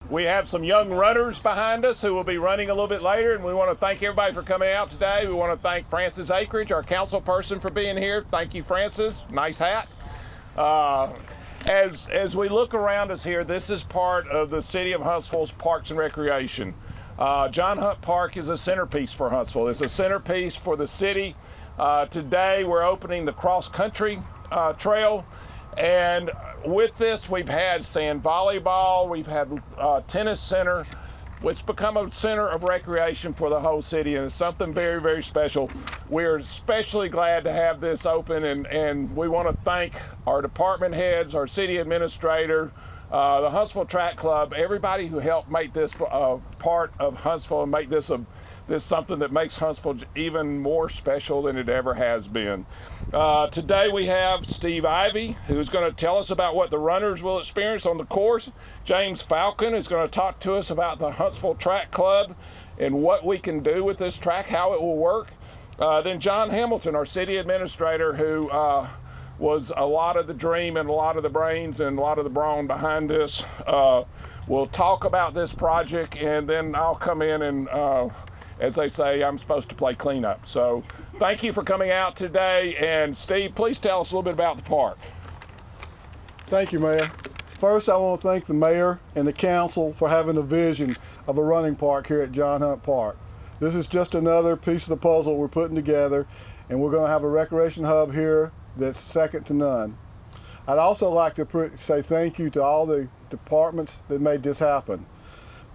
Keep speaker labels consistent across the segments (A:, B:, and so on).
A: We have some young runners behind us who will be running a little bit later, and we want to thank everybody for coming out today. We want to thank Frances Akridge, our council person, for being here. Thank you, Frances. Nice hat. As we look around us here, this is part of the City of Huntsville's Parks and Recreation. John Hunt Park is a centerpiece for Huntsville. It's a centerpiece for the city. Today we're opening the cross-country trail, and with this we've had sand volleyball, we've had tennis center. It's become a center of recreation for the whole city, and it's something very, very special. We're especially glad to have this open, and we want to thank our department heads, our city administrator, the Huntsville Track Club, everybody who helped make this part of Huntsville and make this something that makes Huntsville even more special than it ever has been. Today we have Steve Ivey, who's going to tell us about what the runners will experience on the course. James Falcon is going to talk to us about the Huntsville Track Club and what we can do with this track, how it will work. Then John Hamilton, our city administrator, who was a lot of the dream and a lot of the brains and a lot of the brawn behind this, will talk about this project, and then I'll come in and as they say, I'm supposed to play cleanup. So thank you for coming out today. And Steve, please tell us a little bit about the park.
B: Thank you, Mayor. First, I want to thank the mayor and the council for having a vision of a running park here at John Hunt Park. This is just another piece of the puzzle we're putting together, and we're going to have a recreation hub here that's second to none. I'd also like to say thank you to all the departments that made this happen.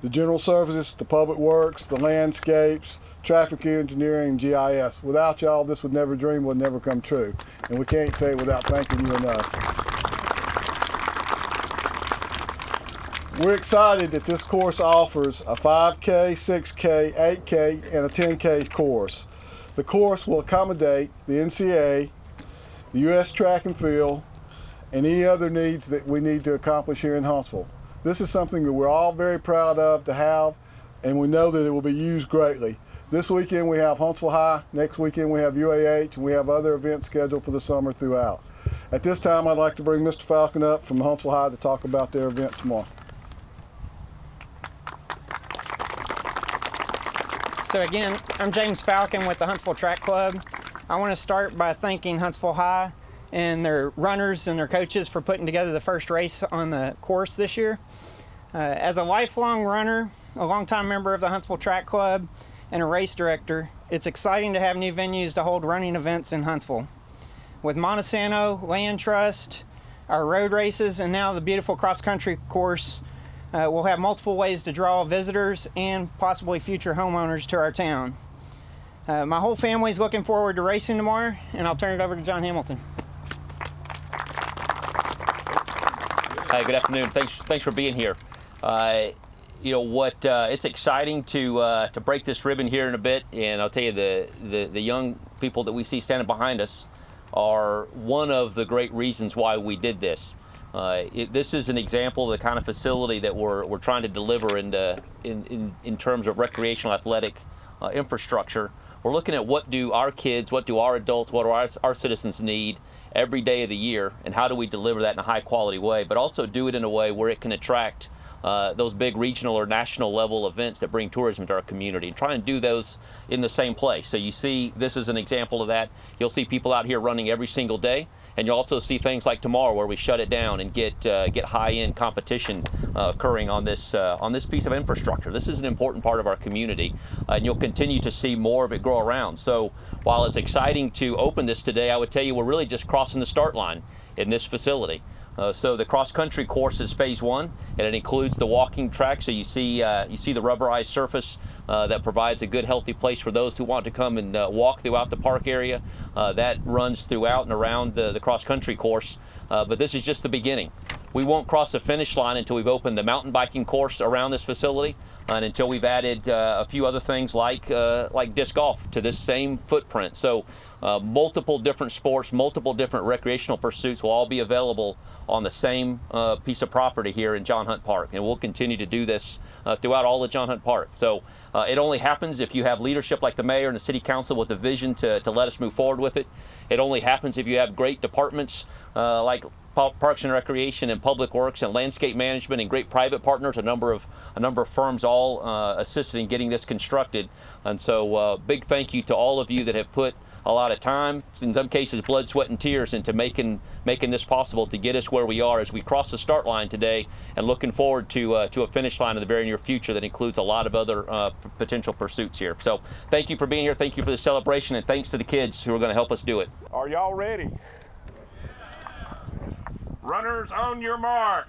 B: The general services, the public works, the landscapes, traffic engineering, GIS. Without y'all, this would never come true. And we can't say it without thanking you enough. We're excited that this course offers a 5K, 6K, 8K, and a 10K course. The course will accommodate the NCAA, the U.S. Track and Field, and any other needs that we need to accomplish here in Huntsville. This is something that we're all very proud of to have, and we know that it will be used greatly. This weekend we have Huntsville High, next weekend we have UAH, and we have other events scheduled for the summer throughout. At this time, I'd like to bring Mr. Falcon up from Huntsville High to talk about their event tomorrow.
C: So again, I'm James Falcon with the Huntsville Track Club. I want to start by thanking Huntsville High and their runners and their coaches for putting together the first race on the course this year. As a lifelong runner, a longtime member of the Huntsville Track Club, and a race director, it's exciting to have new venues to hold running events in Huntsville. With Montesano, Land Trust, our road races, and now the beautiful cross-country course, we'll have multiple ways to draw visitors and possibly future homeowners to our town. My whole family's looking forward to racing tomorrow, and I'll turn it over to John Hamilton.
D: Hi, good afternoon. Thanks for being here. It's exciting to break this ribbon here in a bit, and I'll tell you the young people that we see standing behind us are one of the great reasons why we did this. This is an example of the kind of facility that we're trying to deliver in terms of recreational athletic infrastructure. We're looking at what do our kids, what do our adults, what do our citizens need every day of the year, and how do we deliver that in a high quality way, but also do it in a way where it can attract those big regional or national level events that bring tourism to our community, and try and do those in the same place. So you see, this is an example of that. You'll see people out here running every single day, and you'll also see things like tomorrow where we shut it down and get high-end competition occurring on this piece of infrastructure. This is an important part of our community, and you'll continue to see more of it grow around. So while it's exciting to open this today, I would tell you we're really just crossing the start line in this facility. So the cross-country course is phase one, and it includes the walking track. So you see the rubberized surface that provides a good, healthy place for those who want to come and walk throughout the park area. That runs throughout and around the cross-country course. But this is just the beginning. We won't cross the finish line until we've opened the mountain biking course around this facility, and until we've added a few other things like disc golf to this same footprint. So multiple different sports, multiple different recreational pursuits will all be available on the same piece of property here in John Hunt Park, and we'll continue to do this throughout all of John Hunt Park. So it only happens if you have leadership like the mayor and the city council with a vision to let us move forward with it. It only happens if you have great departments like Parks and Recreation and Public Works and Landscape Management and great private partners, a number of firms all assisted in getting this constructed. And so big thank you to all of you that have put a lot of time, in some cases blood, sweat, and tears, into making this possible to get us where we are as we cross the start line today, and looking forward to a finish line in the very near future that includes a lot of other potential pursuits here. So thank you for being here, thank you for the celebration, and thanks to the kids who are going to help us do it.
A: Are y'all ready? Runners, on your mark.